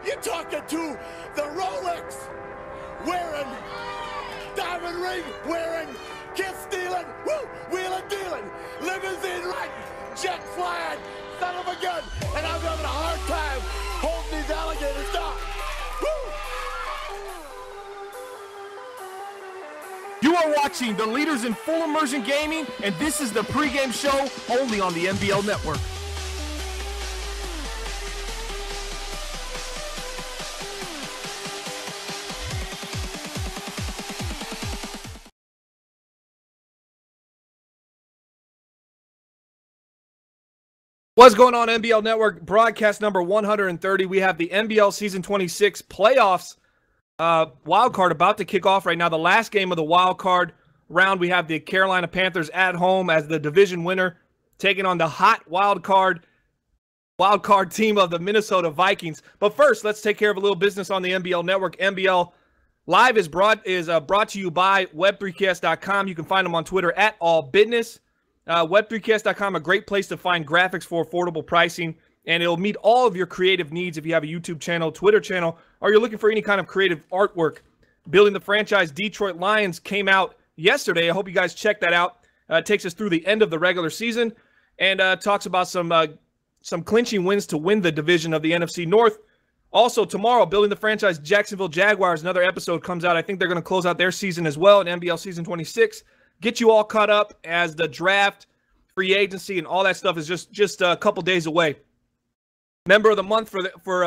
You're talking to the Rolex wearing, diamond ring wearing, kiss stealing, woo, wheeling dealing, limousine riding, jet flying, son of a gun, and I'm having a hard time holding these alligators down. Woo! You are watching the leaders in full immersion gaming, and this is the pregame show only on the NBL Network. What's going on, NBL Network? Broadcast number 130. We have the NBL Season 26 playoffs wild card about to kick off right now. The last game of the wild card round, we have the Carolina Panthers at home as the division winner, taking on the hot wild card team of the Minnesota Vikings. But first, let's take care of a little business on the NBL Network. NBL Live is brought to you by web3ks.com. You can find them on Twitter at allbusiness. Web3ks.com, a great place to find graphics for affordable pricing, and it'll meet all of your creative needs if you have a YouTube channel, Twitter channel, or you're looking for any kind of creative artwork. Building the franchise Detroit Lions came out yesterday. I hope you guys check that out. It takes us through the end of the regular season and talks about some clinching wins to win the division of the NFC North. Also, tomorrow, Building the franchise Jacksonville Jaguars, another episode comes out. I think they're going to close out their season as well in NBL Season 26. Get you all caught up as the draft, free agency, and all that stuff is just a couple days away. Member of the month for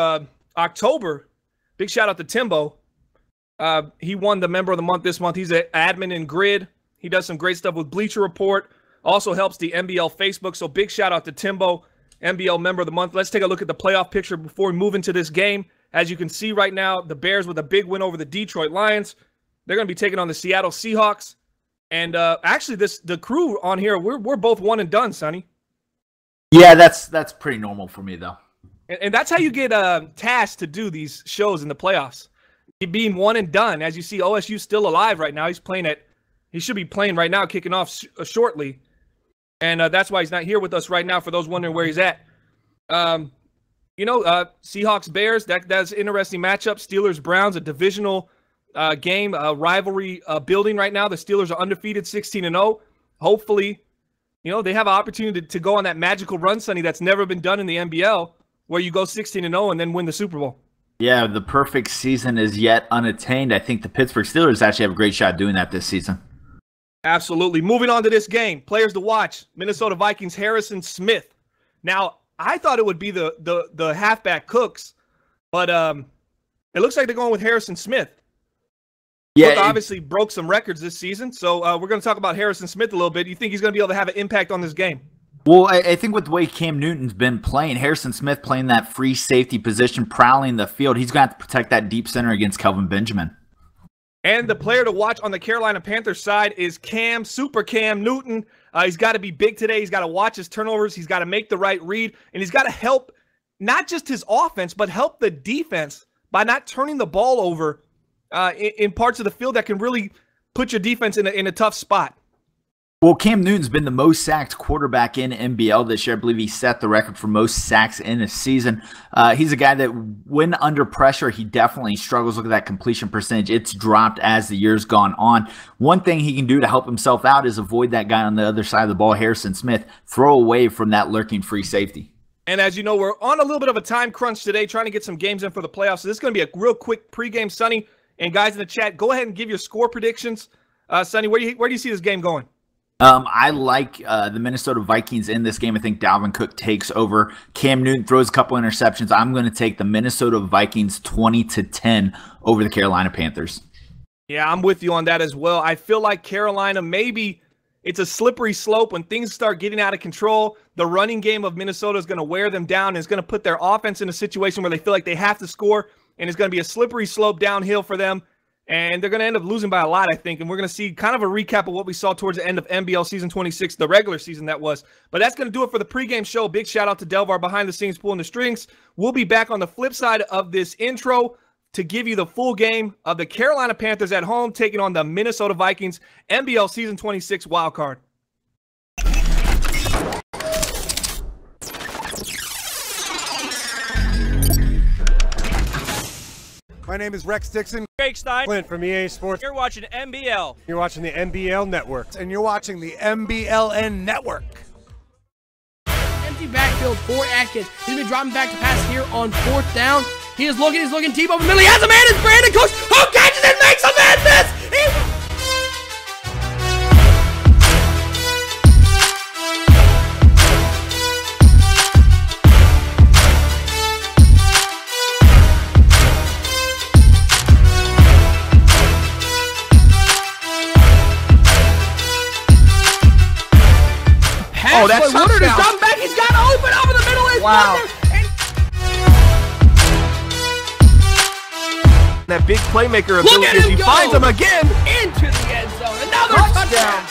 October, big shout out to Timbo. He won the member of the month this month. He's an admin in Grid. He does some great stuff with Bleacher Report. Also helps the NBL Facebook. So big shout out to Timbo, NBL member of the month. Let's take a look at the playoff picture before we move into this game. As you can see right now, the Bears with a big win over the Detroit Lions. They're going to be taking on the Seattle Seahawks. And actually, the crew on here, we're both one and done, Sonny. Yeah, that's pretty normal for me, though. And that's how you get tasked to do these shows in the playoffs. Being one and done. As you see, OSU's still alive right now. He should be playing right now, kicking off shortly. And that's why he's not here with us right now, for those wondering where he's at. Seahawks, Bears, that's an interesting matchup. Steelers, Browns, a divisional game, rivalry building right now. The Steelers are undefeated, 16-0. Hopefully, they have an opportunity to go on that magical run, Sonny, that's never been done in the NBL, where you go 16-0 and then win the Super Bowl. Yeah, the perfect season is yet unattained. I think the Pittsburgh Steelers actually have a great shot doing that this season. Absolutely. Moving on to this game, players to watch: Minnesota Vikings, Harrison Smith. Now, I thought it would be the halfback Cooks, but it looks like they're going with Harrison Smith. Yeah, Cook obviously broke some records this season, so we're going to talk about Harrison Smith a little bit. You think he's going to be able to have an impact on this game? Well, I think with the way Cam Newton's been playing, Harrison Smith playing that free safety position, prowling the field, he's going to have to protect that deep center against Kelvin Benjamin. And the player to watch on the Carolina Panthers side is Super Cam Newton. He's got to be big today. He's got to watch his turnovers. He's got to make the right read, and he's got to help not just his offense, but help the defense by not turning the ball over in parts of the field that can really put your defense in a tough spot. Well, Cam Newton's been the most sacked quarterback in NBL this year. I believe he set the record for most sacks in a season. He's a guy that, when under pressure, he definitely struggles. Look at that completion percentage. It's dropped as the year's gone on. One thing he can do to help himself out is avoid that guy on the other side of the ball, Harrison Smith, throw away from that lurking free safety. And as you know, we're on a little bit of a time crunch today, trying to get some games in for the playoffs. So this is going to be a real quick pregame, Sonny. And guys in the chat, go ahead and give your score predictions. Sonny, where do you see this game going? I like the Minnesota Vikings in this game. I think Dalvin Cook takes over. Cam Newton throws a couple interceptions. I'm going to take the Minnesota Vikings 20-10 over the Carolina Panthers. Yeah, I'm with you on that as well. I feel like Carolina, maybe it's a slippery slope when things start getting out of control. The running game of Minnesota is going to wear them down, and it's going to put their offense in a situation where they feel like they have to score, and it's going to be a slippery slope downhill for them. And they're going to end up losing by a lot, I think. And we're going to see kind of a recap of what we saw towards the end of NBL Season 26, the regular season that was. But that's going to do it for the pregame show. Big shout out to Delvar behind the scenes pulling the strings. We'll be back on the flip side of this intro to give you the full game of the Carolina Panthers at home taking on the Minnesota Vikings, NBL Season 26 wildcard. My name is Rex Dixon. Jake Stein. Clint from EA Sports. You're watching NBL. You're watching the NBL Network. And you're watching the MBLN Network. Empty backfield for Atkins. He's been dropping back to pass here on 4th down. He's looking deep over the middle. He has a man. It's Brandon Cooks who catches it, makes a man miss. Oh, that's Woodard is dropping back. He's got open over the middle. Wow. That big playmaker ability as he finds him again. Into the end zone. Another touchdown.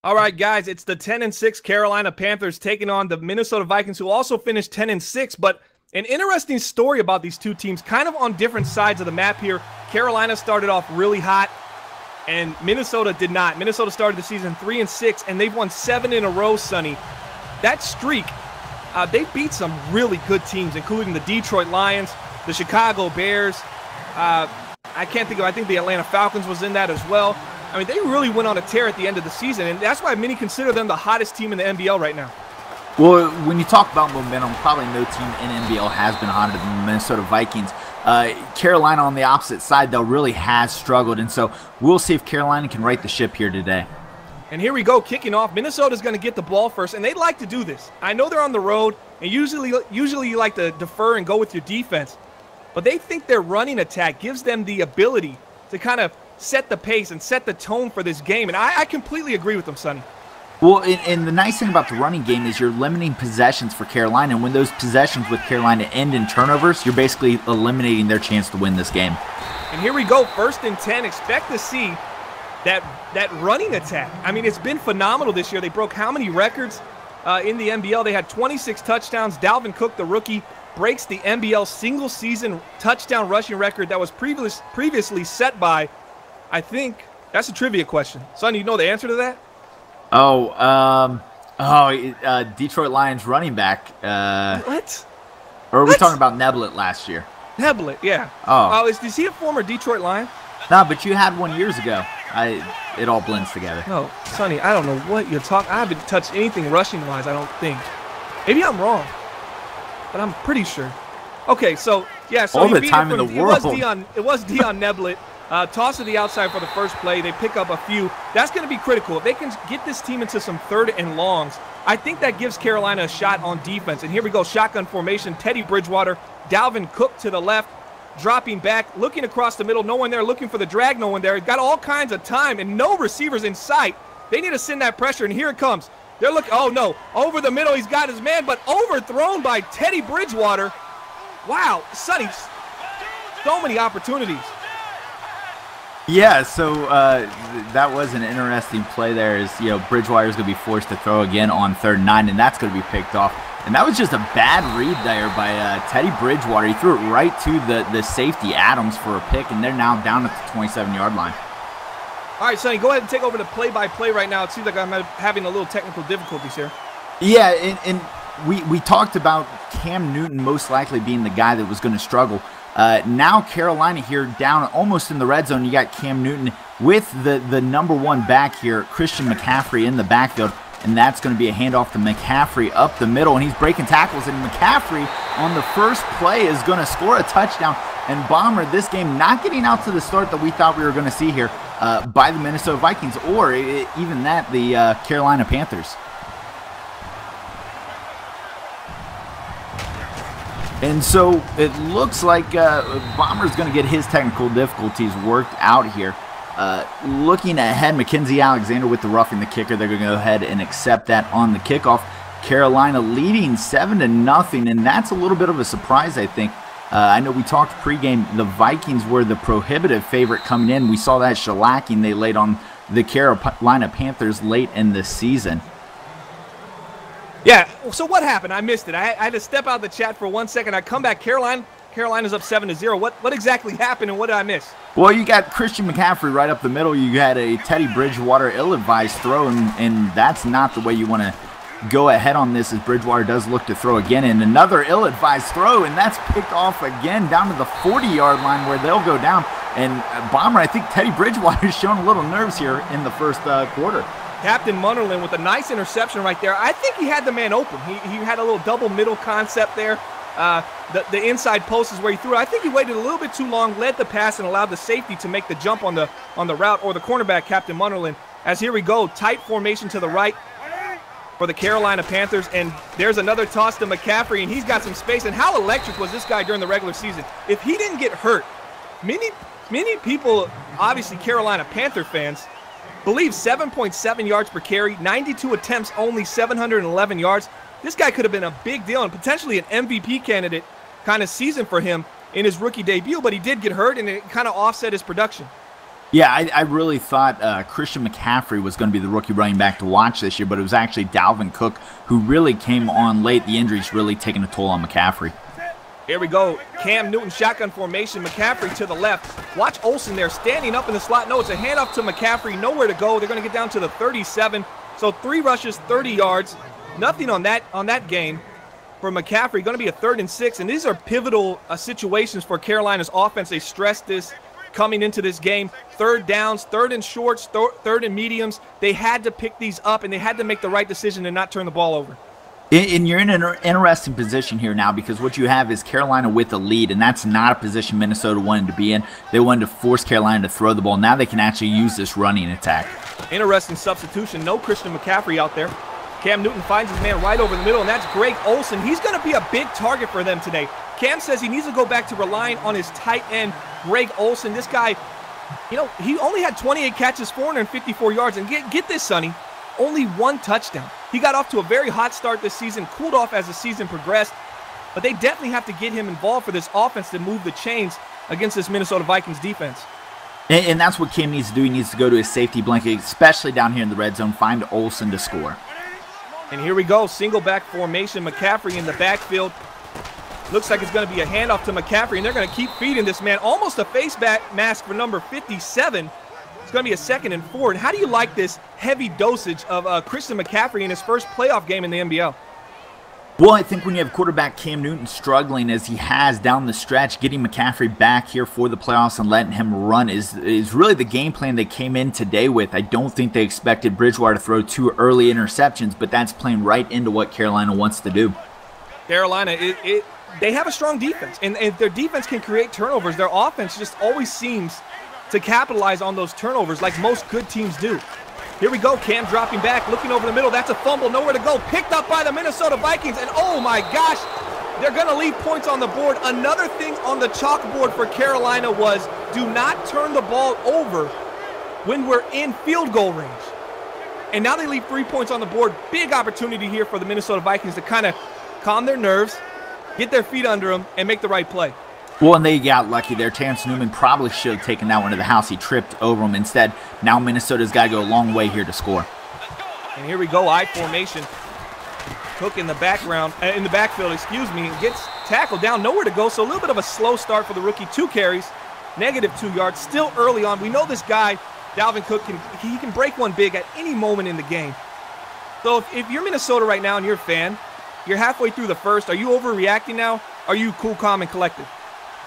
All right, guys, it's the 10-6 Carolina Panthers taking on the Minnesota Vikings, who also finished 10-6. But an interesting story about these two teams, kind of on different sides of the map here. Carolina started off really hot, and Minnesota did not. Minnesota started the season 3-6, and they've won 7 in a row, Sonny. That streak, they beat some really good teams, including the Detroit Lions, the Chicago Bears. I think the Atlanta Falcons was in that as well. I mean, they really went on a tear at the end of the season, and that's why many consider them the hottest team in the NBL right now. Well, when you talk about momentum, probably no team in NBL has been hotter than the Minnesota Vikings. Carolina on the opposite side, though, really has struggled, and so we'll see if Carolina can right the ship here today. And here we go, kicking off. Minnesota's going to get the ball first, and they'd like to do this. I know they're on the road, and usually you like to defer and go with your defense, but they think their running attack gives them the ability to kind of set the pace and set the tone for this game, and I completely agree with them, Sonny. Well, and the nice thing about the running game is you're limiting possessions for Carolina, and when those possessions with Carolina end in turnovers, you're basically eliminating their chance to win this game. And here we go, 1st and 10. Expect to see that running attack. I mean, it's been phenomenal this year. They broke how many records in the NBL? They had 26 touchdowns. Dalvin Cook, the rookie, breaks the NBL single-season touchdown rushing record that was previously set by, I think, that's a trivia question. Sonny, you know the answer to that? Detroit Lions running back. What? Or are we talking about Neblett last year? Neblett, yeah. Oh. Is he a former Detroit Lion? No, but you had one years ago. It all blends together. No, Sonny, I don't know what you're talking. I haven't touched anything rushing-wise, I don't think. Maybe I'm wrong, but I'm pretty sure. Okay, so, yeah. So all the time in the world. It was Dion Neblett. Toss to the outside for the first play. They pick up a few. That's going to be critical. If they can get this team into some 3rd and longs, I think that gives Carolina a shot on defense. And here we go, shotgun formation. Teddy Bridgewater, Dalvin Cook to the left, dropping back, looking across the middle. No one there, looking for the drag. No one there. Got all kinds of time and no receivers in sight. They need to send that pressure, and here it comes. They're looking. Oh, no. Over the middle, he's got his man, but overthrown by Teddy Bridgewater. Wow, Sonny, so many opportunities. Yeah, so that was an interesting play there. Bridgewater's going to be forced to throw again on 3rd and 9, and that's going to be picked off. And that was just a bad read there by Teddy Bridgewater. He threw it right to the safety, Adams, for a pick, and they're now down at the 27-yard line. All right, Sonny, go ahead and take over the play-by-play right now. It seems like I'm having a little technical difficulties here. Yeah, and we talked about Cam Newton most likely being the guy that was going to struggle. Now Carolina here down almost in the red zone. You got Cam Newton with the #1 back here, Christian McCaffrey, in the backfield, and that's going to be a handoff to McCaffrey up the middle, and he's breaking tackles, and McCaffrey on the first play is going to score a touchdown. And Bomber, this game not getting out to the start that we thought we were going to see here by the Minnesota Vikings, or even that, the Carolina Panthers. And so it looks like Bomber's going to get his technical difficulties worked out here. Looking ahead, Mackenzie Alexander with the roughing the kicker. They're going to go ahead and accept that on the kickoff. Carolina leading 7-0, and that's a little bit of a surprise, I think. I know we talked pregame, the Vikings were the prohibitive favorite coming in. We saw that shellacking they laid on the Carolina Panthers late in the season. Yeah, so what happened? I missed it. I had to step out of the chat for 1 second. I come back, Carolina's up 7-0. What exactly happened and what did I miss? Well, you got Christian McCaffrey right up the middle. You had a Teddy Bridgewater ill-advised throw, and that's not the way you want to go ahead on this, as Bridgewater does look to throw again. And another ill-advised throw, and that's picked off again down to the 40-yard line where they'll go down. And Bomber, I think Teddy Bridgewater is showing a little nerves here in the first quarter. Captain Munnerlyn with a nice interception right there. I think he had the man open. He had a little double middle concept there. The inside post is where he threw it. I think he waited a little bit too long, led the pass, and allowed the safety to make the jump on the route, or the cornerback, Captain Munnerlyn. As here we go, tight formation to the right for the Carolina Panthers, and there's another toss to McCaffrey, and he's got some space. And how electric was this guy during the regular season? If he didn't get hurt, many people, obviously Carolina Panther fans, believe 7.7 yards per carry, 92 attempts, only 711 yards. This guy could have been a big deal and potentially an MVP candidate kind of season for him in his rookie debut, but he did get hurt, and it kind of offset his production. Yeah, I really thought Christian McCaffrey was going to be the rookie running back to watch this year, but it was actually Dalvin Cook who really came on late. The injuries really taking a toll on McCaffrey. Here we go. Cam Newton shotgun formation. McCaffrey to the left. Watch Olsen there standing up in the slot. No, it's a handoff to McCaffrey. Nowhere to go. They're going to get down to the 37. So 3 rushes, 30 yards. Nothing on that game for McCaffrey. Going to be a 3rd and 6. And these are pivotal situations for Carolina's offense. They stressed this coming into this game. 3rd downs, 3rd and shorts, 3rd and mediums. They had to pick these up, and they had to make the right decision and not turn the ball over. And you're in an interesting position here now, because what you have is Carolina with a lead, and that's not a position Minnesota wanted to be in. They wanted to force Carolina to throw the ball. Now they can actually use this running attack. Interesting substitution. No Christian McCaffrey out there. Cam Newton finds his man right over the middle, and that's Greg Olsen. He's going to be a big target for them today. Cam says he needs to go back to relying on his tight end, Greg Olsen. This guy, he only had 28 catches, 454 yards, and get this, Sonny, only 1 touchdown. He got off to a very hot start this season, cooled off as the season progressed, but they definitely have to get him involved for this offense to move the chains against this Minnesota Vikings defense. And that's what Cam needs to do. He needs to go to his safety blanket, especially down here in the red zone, find Olsen to score. And here we go, single back formation. McCaffrey in the backfield. Looks like it's going to be a handoff to McCaffrey, and they're going to keep feeding this man. Almost a face mask for number 57. It's going to be a 2nd and 4. And how do you like this heavy dosage of Christian McCaffrey in his first playoff game in the NBL? Well, I think when you have quarterback Cam Newton struggling as he has down the stretch, getting McCaffrey back here for the playoffs and letting him run is really the game plan they came in today with. I don't think they expected Bridgewater to throw 2 early interceptions, but that's playing right into what Carolina wants to do. Carolina, they have a strong defense, and their defense can create turnovers. Their offense just always seems to capitalize on those turnovers like most good teams do. Here we go, Cam dropping back, looking over the middle. That's a fumble, nowhere to go. Picked up by the Minnesota Vikings, and oh my gosh, they're going to leave points on the board. Another thing on the chalkboard for Carolina was do not turn the ball over when we're in field goal range. And now they leave 3 points on the board. Big opportunity here for the Minnesota Vikings to kind of calm their nerves, get their feet under them, and make the right play. Well, and they got lucky there. Terrence Newman probably should have taken that one to the house. He tripped over him. Instead, now Minnesota's got to go a long way here to score. And here we go, I formation. Cook in the backfield, gets tackled down, nowhere to go. So a little bit of a slow start for the rookie. 2 carries, -2 yards, still early on. We know this guy, Dalvin Cook, he can break one big at any moment in the game. So if you're Minnesota right now and you're a fan, you're halfway through the first. Are you overreacting now? Are you cool, calm, and collected?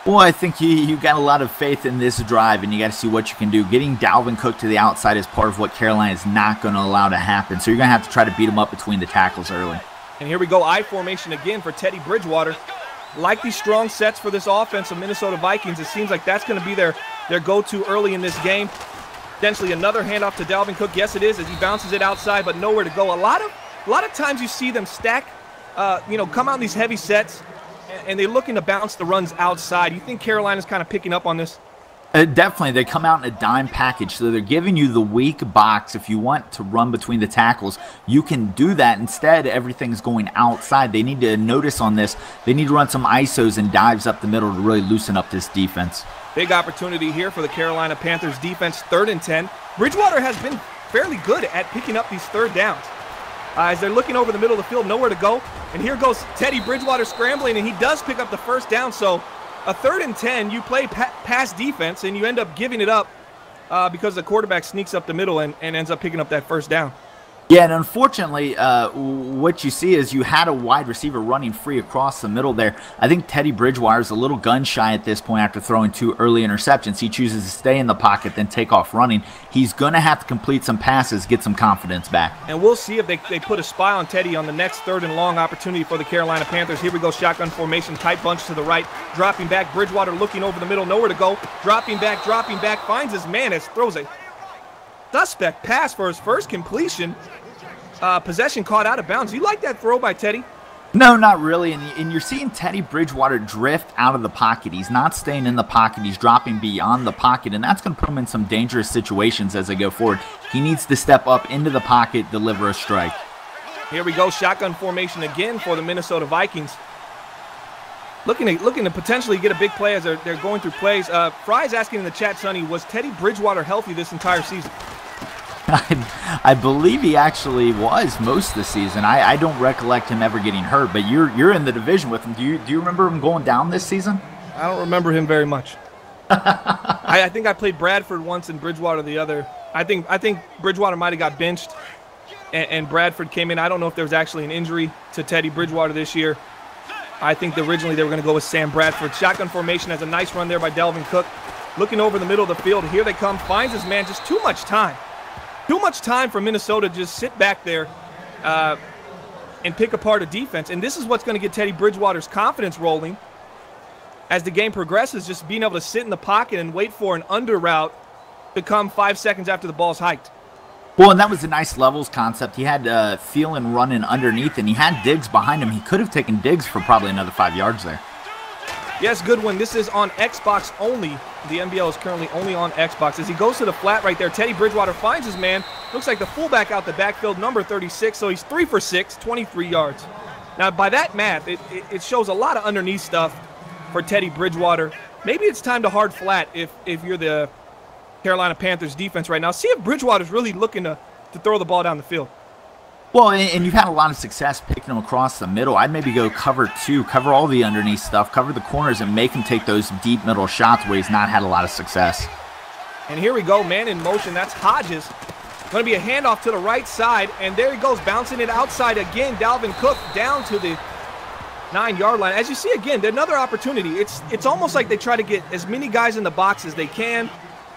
Well, I think you got a lot of faith in this drive, and you got to see what you can do. Getting Dalvin Cook to the outside is part of what Carolina is not going to allow to happen. So you're going to have to try to beat him up between the tackles early. And here we go, I formation again for Teddy Bridgewater. Like these strong sets for this offense of Minnesota Vikings, it seems like that's going to be their go-to early in this game. Potentially another handoff to Dalvin Cook. Yes, it is, as he bounces it outside, but nowhere to go. A lot of times you see them stack, come out in these heavy sets, and they're looking to bounce the runs outside. You think Carolina's kind of picking up on this? Definitely, they come out in a dime package, so they're giving you the weak box. If you want to run between the tackles, you can do that. Instead, everything's going outside. They need to notice on this, they need to run some ISOs and dives up the middle to really loosen up this defense. Big opportunity here for the Carolina Panthers defense, 3rd and 10. Bridgewater has been fairly good at picking up these 3rd downs. As they're looking over the middle of the field, nowhere to go. And here goes Teddy Bridgewater scrambling, and he does pick up the 1st down. So a 3rd and 10, you play pass defense, and you end up giving it up because the quarterback sneaks up the middle and ends up picking up that 1st down. Yeah, and unfortunately, what you see is you had a wide receiver running free across the middle there. I think Teddy Bridgewater is a little gun-shy at this point after throwing 2 early interceptions. He chooses to stay in the pocket, then take off running. He's going to have to complete some passes, get some confidence back. And we'll see if they put a spy on Teddy on the next 3rd and long opportunity for the Carolina Panthers. Here we go, shotgun formation, tight bunch to the right, dropping back. Bridgewater looking over the middle, nowhere to go. Dropping back, finds his man as throws a suspect pass for his 1st completion. Possession caught out of bounds. You like that throw by Teddy? No, not really. And you're seeing Teddy Bridgewater drift out of the pocket. He's not staying in the pocket. He's dropping beyond the pocket, and that's going to put him in some dangerous situations as they go forward. He needs to step up into the pocket, deliver a strike. Here we go, shotgun formation again for the Minnesota Vikings. Looking to potentially get a big play as they're going through plays. Fry's asking in the chat, Sonny, was Teddy Bridgewater healthy this entire season? I believe he actually was most of the season. I don't recollect him ever getting hurt, but you're in the division with him. Do you remember him going down this season? I don't remember him very much. I think I played Bradford once and Bridgewater the other. I think Bridgewater might have got benched and Bradford came in. I don't know if there was actually an injury to Teddy Bridgewater this year. I think originally they were going to go with Sam Bradford. Shotgun formation has a nice run there by Dalvin Cook. Looking over the middle of the field. Here they come. Finds his man. Just too much time. Too much time for Minnesota to just sit back there and pick apart a defense. And this is what's going to get Teddy Bridgewater's confidence rolling as the game progresses, just being able to sit in the pocket and wait for an under route to come 5 seconds after the ball's hiked. Well, and that was a nice levels concept. He had Thielen running underneath, and he had Diggs behind him. He could have taken Diggs for probably another 5 yards there. Yes, good one. This is on Xbox only. The NBL is currently only on Xbox. As he goes to the flat right there, Teddy Bridgewater finds his man. Looks like the fullback out the backfield, number 36, so he's 3 for 6, 23 yards. Now, by that math, it shows a lot of underneath stuff for Teddy Bridgewater. Maybe it's time to hard flat if you're the Carolina Panthers defense right now. See if Bridgewater's really looking to throw the ball down the field. Well, and you've had a lot of success picking them across the middle. I'd maybe go cover 2, cover all the underneath stuff, cover the corners, and make him take those deep middle shots where he's not had a lot of success. And here we go, man in motion. That's Hodges. Going to be a handoff to the right side, and there he goes, bouncing it outside again. Dalvin Cook down to the 9-yard line. As you see again, another opportunity. It's almost like they try to get as many guys in the box as they can,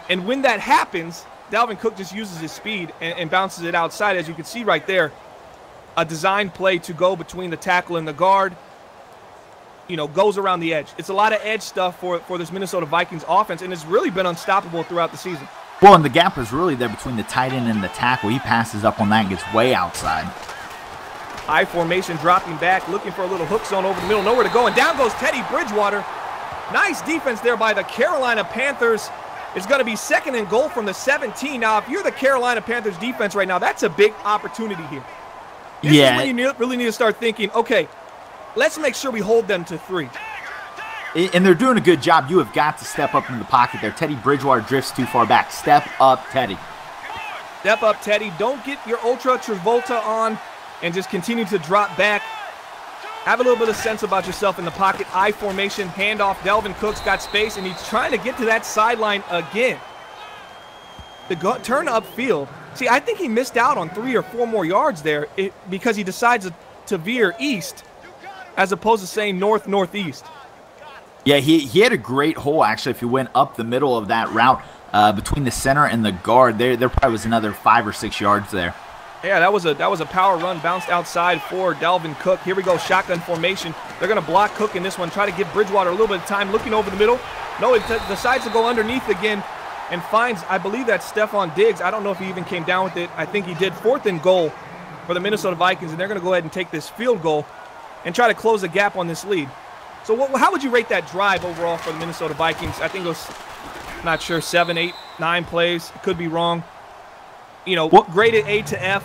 and when that happens, Dalvin Cook just uses his speed and bounces it outside, as you can see right there. A design play to go between the tackle and the guard, goes around the edge. It's a lot of edge stuff for this Minnesota Vikings offense, and it's really been unstoppable throughout the season. Well, and the gap is really there between the tight end and the tackle. He passes up on that and gets way outside. High formation, dropping back, looking for a little hook zone over the middle, nowhere to go, and down goes Teddy Bridgewater. Nice defense there by the Carolina Panthers. It's going to be 2nd and goal from the 17. Now, if you're the Carolina Panthers defense right now, that's a big opportunity here. This is when you really need to start thinking, okay, let's make sure we hold them to 3. And they're doing a good job. You have got to step up in the pocket there. Teddy Bridgewater drifts too far back. Step up, Teddy. Step up, Teddy. Don't get your Ultra Travolta on and just continue to drop back. Have a little bit of sense about yourself in the pocket. I formation, handoff. Dalvin Cook's got space, and he's trying to get to that sideline again. Turn upfield. See, I think he missed out on 3 or 4 more yards there because he decides to veer east as opposed to saying north-northeast. Yeah, he had a great hole, actually, if he went up the middle of that route between the center and the guard. There probably was another 5 or 6 yards there. Yeah, that was a power run, bounced outside for Dalvin Cook. Here we go, shotgun formation. They're going to block Cook in this one, try to give Bridgewater a little bit of time, looking over the middle. No, it decides to go underneath again and finds, I believe that's Stephon Diggs. I don't know if he even came down with it. I think he did. 4th and goal for the Minnesota Vikings, and they're going to go ahead and take this field goal and try to close the gap on this lead. So how would you rate that drive overall for the Minnesota Vikings? I think it was not sure, 7, 8, 9 plays. Could be wrong. You know, graded A to F.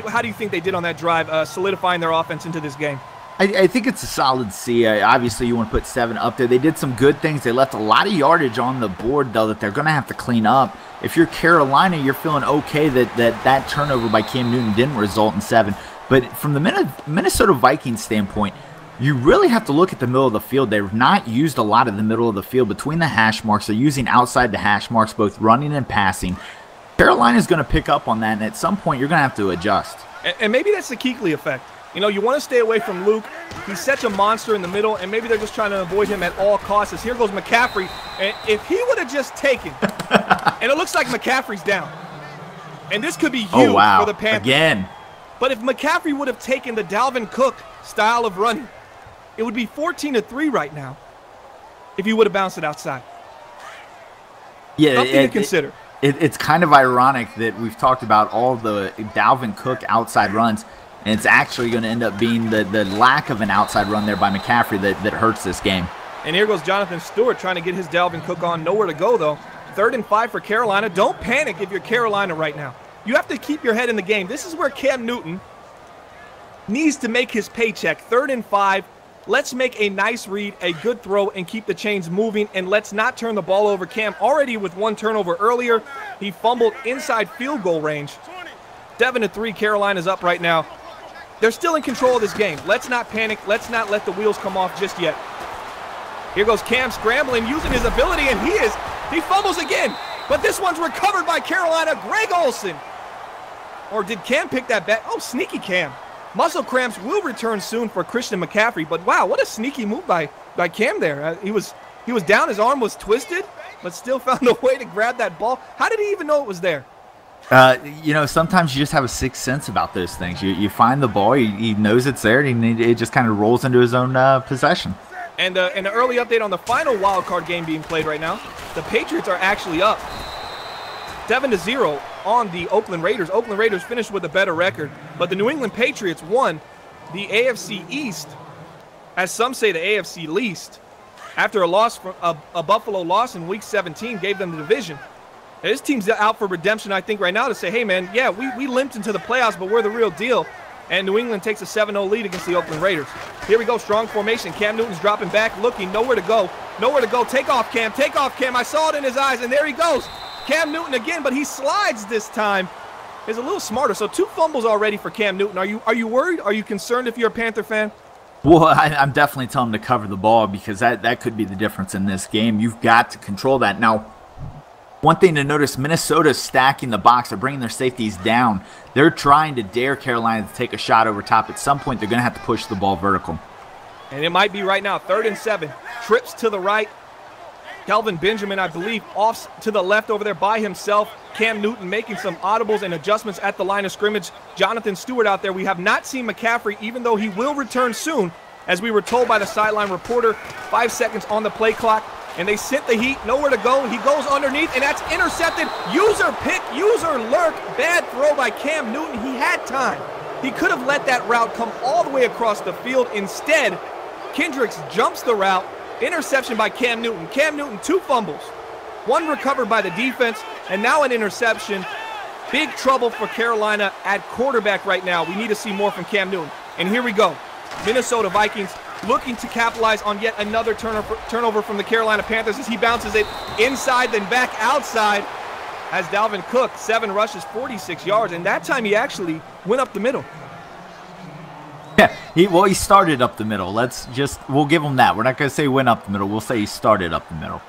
How do you think they did on that drive, solidifying their offense into this game? I think it's a solid C. Obviously, you want to put 7 up there. They did some good things. They left a lot of yardage on the board, though, that they're going to have to clean up. If you're Carolina, you're feeling okay that turnover by Cam Newton didn't result in 7. But from the Minnesota Vikings standpoint, you really have to look at the middle of the field. They've not used a lot of the middle of the field between the hash marks. They're using outside the hash marks, both running and passing. Carolina's going to pick up on that, and at some point, you're going to have to adjust. And maybe that's the Kuechly effect. You know, you want to stay away from Luke. He's such a monster in the middle, and maybe they're just trying to avoid him at all costs. As here goes McCaffrey, and if he would have just taken, and it looks like McCaffrey's down, and this could be huge for the Panthers. Again. But if McCaffrey would have taken the Dalvin Cook style of running, it would be 14-3 right now if he would have bounced it outside. Yeah, something to consider. It's kind of ironic that we've talked about all the Dalvin Cook outside runs, and it's actually going to end up being the lack of an outside run there by McCaffrey that hurts this game. And here goes Jonathan Stewart trying to get his Dalvin Cook on. Nowhere to go, though. 3rd and 5 for Carolina. Don't panic if you're Carolina right now. You have to keep your head in the game. This is where Cam Newton needs to make his paycheck. 3rd and 5. Let's make a nice read, a good throw, and keep the chains moving, and let's not turn the ball over. Cam already with 1 turnover earlier. He fumbled inside field goal range. 7-3, Carolina's up right now. They're still in control of this game. Let's not panic. Let's not let the wheels come off just yet. Here goes Cam scrambling, using his ability, and he fumbles again. But this one's recovered by Carolina, Greg Olsen. Or did Cam pick that back? Oh, sneaky Cam. Muscle cramps will return soon for Christian McCaffrey, but wow, what a sneaky move by Cam there. He was down, his arm was twisted, but still found a way to grab that ball. How did he even know it was there? You know, sometimes you just have a sixth sense about those things. You find the ball, he knows it's there, and it just kind of rolls into his own possession. And an early update on the final wild card game being played right now. The Patriots are actually up 7-0 on the Oakland Raiders. Oakland Raiders finished with a better record, but the New England Patriots won the AFC East, as some say the AFC least, after a Buffalo loss in Week 17 gave them the division. Now, this team's out for redemption, I think, right now to say, hey, man, yeah, we limped into the playoffs, but we're the real deal. And New England takes a 7-0 lead against the Oakland Raiders. Here we go, strong formation. Cam Newton's dropping back, looking, nowhere to go. Nowhere to go. Take off, Cam. Take off, Cam. I saw it in his eyes, and there he goes. Cam Newton again, but he slides this time. He's a little smarter. So 2 fumbles already for Cam Newton. Are you worried? Are you concerned if you're a Panther fan? Well, I'm definitely telling him to cover the ball, because that could be the difference in this game. You've got to control that. Now, one thing to notice, Minnesota's stacking the box. They're bringing their safeties down. They're trying to dare Carolina to take a shot over top. At some point, they're going to have to push the ball vertical. And it might be right now. 3rd and 7. Trips to the right. Kelvin Benjamin, I believe, off to the left over there by himself. Cam Newton making some audibles and adjustments at the line of scrimmage. Jonathan Stewart out there. We have not seen McCaffrey, even though he will return soon, as we were told by the sideline reporter. 5 seconds on the play clock. And they sent the heat, nowhere to go. He goes underneath, and that's intercepted. User pick, user lurk. Bad throw by Cam Newton. He had time. He could have let that route come all the way across the field. Instead, Kendricks jumps the route. Interception by Cam Newton. Cam Newton, 2 fumbles. 1 recovered by the defense, and now an interception. Big trouble for Carolina at quarterback right now. We need to see more from Cam Newton. And here we go. Minnesota Vikings looking to capitalize on yet another turnover from the Carolina Panthers as he bounces it inside, then back outside. As Dalvin Cook, 7 rushes, 46 yards, and that time he actually went up the middle. Yeah, he started up the middle. We'll give him that. We're not going to say went up the middle. We'll say he started up the middle.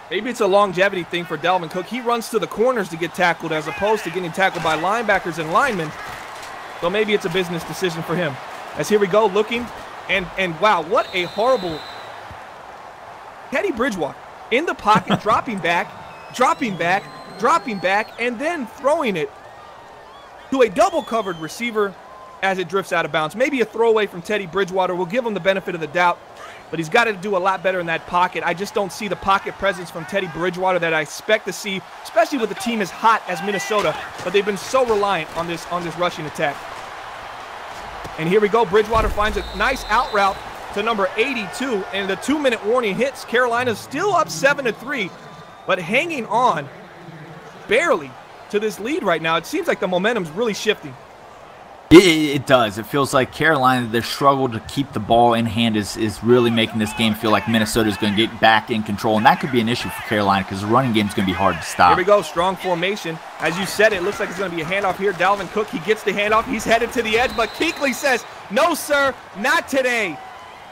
Maybe it's a longevity thing for Dalvin Cook. He runs to the corners to get tackled as opposed to getting tackled by linebackers and linemen. So maybe it's a business decision for him. As here we go, looking. And wow, what a horrible Teddy Bridgewater in the pocket, dropping back, and then throwing it to a double-covered receiver as it drifts out of bounds. Maybe a throwaway from Teddy Bridgewater. We'll give him the benefit of the doubt, but he's got to do a lot better in that pocket. I just don't see the pocket presence from Teddy Bridgewater that I expect to see, especially with a team as hot as Minnesota, but they've been so reliant on this rushing attack. And here we go. Bridgewater finds a nice out route to number 82, and the 2-minute warning hits. Carolina's still up 7-3. but hanging on barely to this lead right now. It seems like the momentum's really shifting. It does. It feels like Carolina, their struggle to keep the ball in hand is really making this game feel like Minnesota is going to get back in control, and that could be an issue for Carolina because the running game is going to be hard to stop. Here we go, strong formation. As you said, it looks like it's going to be a handoff here. Dalvin Cook, he gets the handoff. He's headed to the edge, but Kuechly says, "No, sir, not today,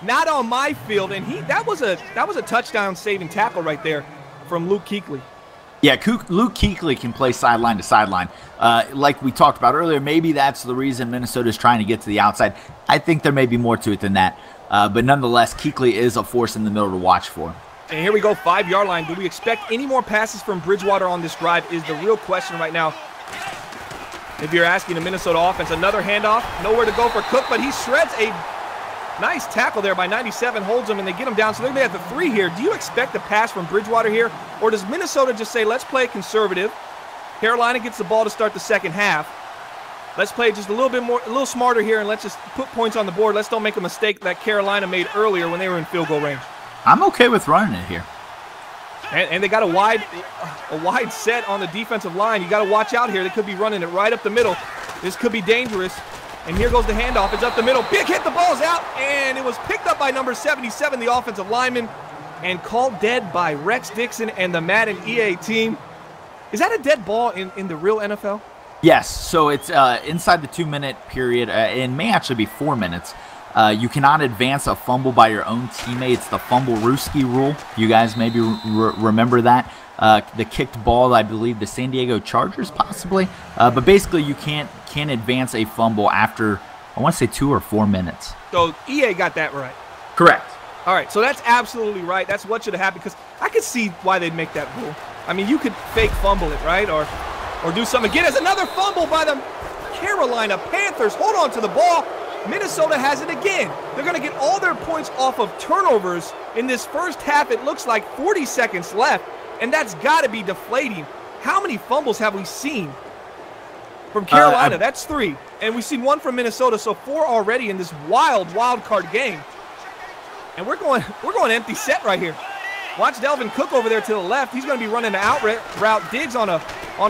not on my field." And that was a touchdown-saving tackle right there from Luke Kuechly. Yeah, Luke Kuechly can play sideline to sideline. Like we talked about earlier, maybe that's the reason Minnesota is trying to get to the outside. I think there may be more to it than that. But nonetheless, Kuechly is a force in the middle to watch for. And here we go, 5-yard line. Do we expect any more passes from Bridgewater on this drive is the real question right now. If you're asking the Minnesota offense, another handoff, nowhere to go for Cook, but he shreds a nice tackle there by 97, holds him, and they get him down. So they're going to have the 3 here. Do you expect a pass from Bridgewater here? Or does Minnesota just say, let's play conservative? Carolina gets the ball to start the second half. Let's play just a little smarter here, and let's just put points on the board. Let's don't make a mistake that Carolina made earlier when they were in field goal range. I'm okay with running it here. And they got a wide set on the defensive line. You got to watch out here. They could be running it right up the middle. This could be dangerous. And here goes the handoff. It's up the middle. Big hit. The ball's out. And it was picked up by number 77, the offensive lineman, and called dead by Rex Dixon and the Madden EA team. Is that a dead ball in the real NFL? Yes. So it's inside the 2-minute period. It may actually be 4 minutes. You cannot advance a fumble by your own teammate. It's the fumble-rooski rule. You guys maybe remember that. The kicked ball, I believe, the San Diego Chargers possibly. But basically, you can't advance a fumble after, I want to say, 2 or 4 minutes. So EA got that right. Correct. All right, so that's absolutely right. That's what should have happened, because I could see why they'd make that rule. I mean, you could fake fumble it, right? Or do something. Again, it's another fumble by the Carolina Panthers. Hold on to the ball. Minnesota has it again. They're going to get all their points off of turnovers in this first half. It looks like 40 seconds left, and that's got to be deflating. How many fumbles have we seen from Carolina? That's 3. And we've seen 1 from Minnesota, so 4 already in this wild card game. And we're going empty set right here. Watch Dalvin Cook over there to the left. He's going to be running an out route. Diggs on a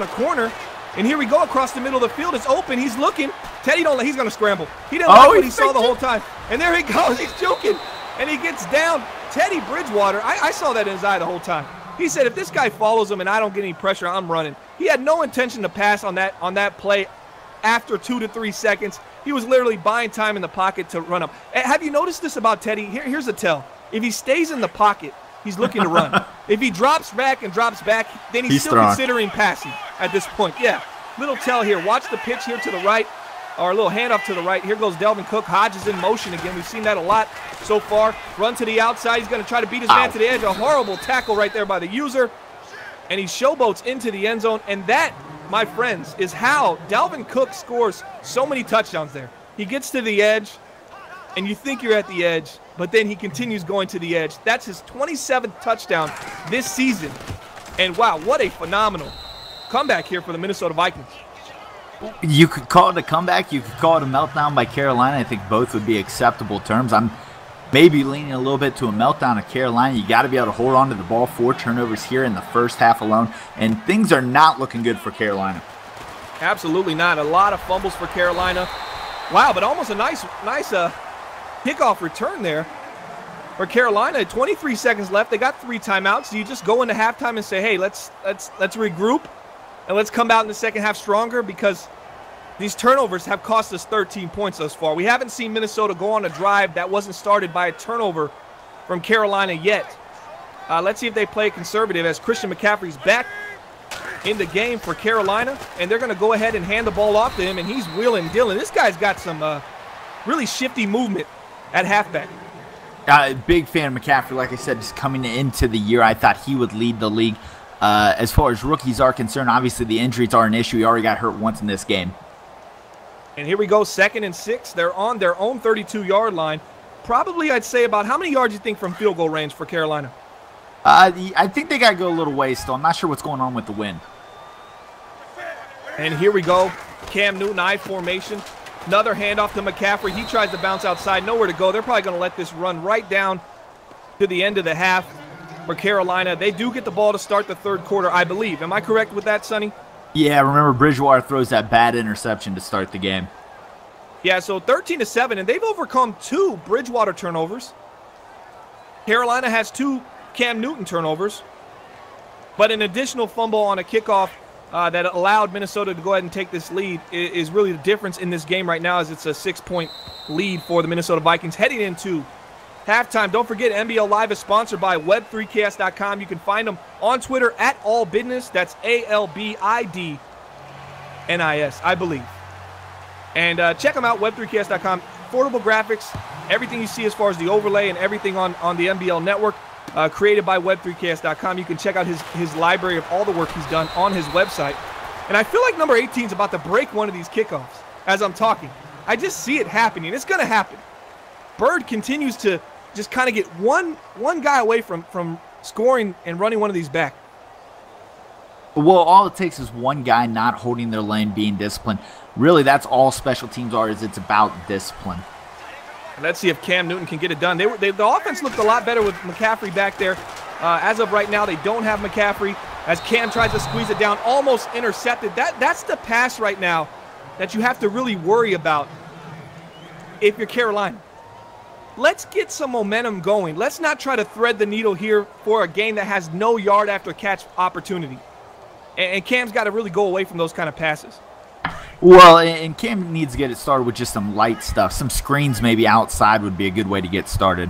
corner. And here we go across the middle of the field. It's open. He's looking. Teddy he's going to scramble. He didn't like what he saw the whole time. And there he goes. He's joking. And he gets down. Teddy Bridgewater, I saw that in his eye the whole time. He said, if this guy follows him and I don't get any pressure, I'm running. He had no intention to pass on that play after 2 to 3 seconds. He was literally buying time in the pocket to run up. Have you noticed this about Teddy? Here's a tell. If he stays in the pocket, he's looking to run. If he drops back, then he's still considering passing at this point. Yeah, little tell here. Watch the pitch here to the right, or a little handoff to the right. Here goes Dalvin Cook. Hodges in motion again. We've seen that a lot so far. Run to the outside. He's going to try to beat his man to the edge. A horrible tackle right there by the user. And he showboats into the end zone. And that, my friends, is how Dalvin Cook scores so many touchdowns there. He gets to the edge, and you think you're at the edge, but then he continues going to the edge. That's his 27th touchdown this season. And wow, what a phenomenal comeback here for the Minnesota Vikings. You could call it a comeback. You could call it a meltdown by Carolina. I think both would be acceptable terms. I'm maybe leaning a little bit to a meltdown of Carolina. You got to be able to hold on to the ball. 4 turnovers here in the first half alone, and things are not looking good for Carolina. Absolutely not. A lot of fumbles for Carolina. Wow, but almost a nice kickoff return there for Carolina. 23 seconds left. They got 3 timeouts. Do you just go into halftime and say, hey, let's regroup and let's come out in the second half stronger? Because these turnovers have cost us 13 points thus far. We haven't seen Minnesota go on a drive that wasn't started by a turnover from Carolina yet. Let's see if they play conservative as Christian McCaffrey's back in the game for Carolina, and they're going to go ahead and hand the ball off to him, and he's wheeling and dealing. This guy's got some really shifty movement at halfback. Big fan of McCaffrey. Like I said, just coming into the year, I thought he would lead the league. As far as rookies are concerned, obviously the injuries are an issue. He already got hurt once in this game. And here we go, 2nd and 6. They're on their own 32-yard line. Probably, I'd say, about how many yards you think from field goal range for Carolina? I think they got to go a little ways still. I'm not sure what's going on with the wind. And here we go. Cam Newton, I formation. Another handoff to McCaffrey. He tries to bounce outside. Nowhere to go. They're probably going to let this run right down to the end of the half. for Carolina. They do get the ball to start the third quarter, I believe. Am I correct with that, Sonny? Yeah, remember Bridgewater throws that bad interception to start the game. Yeah, so 13-7, and they've overcome 2 Bridgewater turnovers. Carolina has 2 Cam Newton turnovers, but an additional fumble on a kickoff that allowed Minnesota to go ahead and take this lead is really the difference in this game right now, as it's a 6-point lead for the Minnesota Vikings heading into halftime. Don't forget, NBL Live is sponsored by web3chaos.com. You can find them on Twitter at AllBidnis. That's ALBIDNIS, I believe. And check them out, web3chaos.com. Affordable graphics, everything you see as far as the overlay and everything on the NBL network, created by web3chaos.com. You can check out his library of all the work he's done on his website. And I feel like number 18 is about to break one of these kickoffs as I'm talking. I just see it happening. It's going to happen. Bird continues to just kind of get one guy away from scoring and running one of these back. Well, all it takes is one guy not holding their lane, being disciplined. Really, that's all special teams are, is it's about discipline. And let's see if Cam Newton can get it done. The offense looked a lot better with McCaffrey back there. As of right now, they don't have McCaffrey. As Cam tries to squeeze it down, almost intercepted. That's the pass right now that you have to really worry about if you're Carolina. Let's get some momentum going. Let's not try to thread the needle here for a game that has no yard after catch opportunity. And Cam's got to really go away from those kind of passes. Well, and Cam needs to get it started with just some light stuff. Some screens maybe outside would be a good way to get started.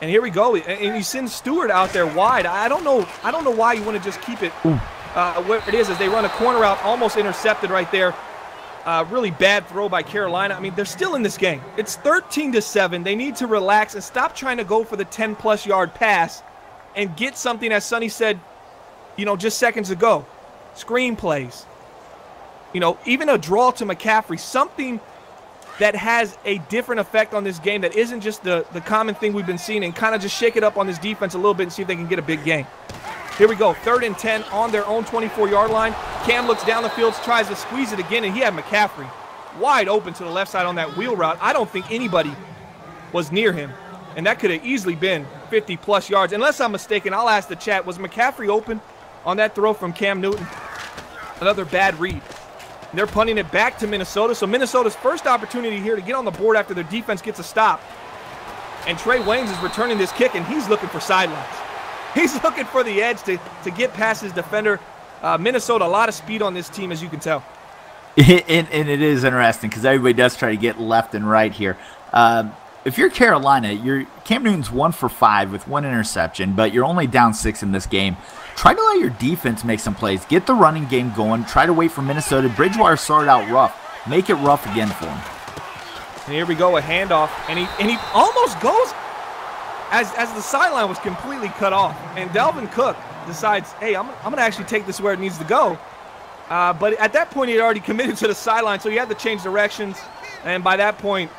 And here we go. And you send Stewart out there wide. I don't know why you want to just keep it where it is, as they run a corner out, almost intercepted right there. Really bad throw by Carolina. I mean, they're still in this game. It's 13-7. They need to relax and stop trying to go for the 10-plus yard pass and get something, as Sonny said, just seconds ago. Screen plays. Even a draw to McCaffrey, something that has a different effect on this game that isn't just the common thing we've been seeing, and kind of just shake it up on this defense a little bit and see if they can get a big game. Here we go, 3rd and 10 on their own 24-yard line. Cam looks down the field, tries to squeeze it again, and he had McCaffrey wide open to the left side on that wheel route. I don't think anybody was near him, and that could have easily been 50-plus yards. Unless I'm mistaken, I'll ask the chat, was McCaffrey open on that throw from Cam Newton? Another bad read. They're punting it back to Minnesota, so Minnesota's first opportunity here to get on the board after their defense gets a stop. And Trey Waynes is returning this kick, and he's looking for sidelines. He's looking for the edge to get past his defender. Minnesota, a lot of speed on this team, as you can tell. And it is interesting because everybody does try to get left and right here. If you're Carolina, Cam Newton's 1 for 5 with 1 interception, but you're only down 6 in this game. Try to let your defense make some plays. Get the running game going. Try to wait for Minnesota. Bridgewater started out rough. Make it rough again for him. And here we go, a handoff, and he almost goes as the sideline was completely cut off. And Dalvin Cook decides, hey, I'm going to actually take this where it needs to go. But at that point, he had already committed to the sideline, so he had to change directions. And by that point,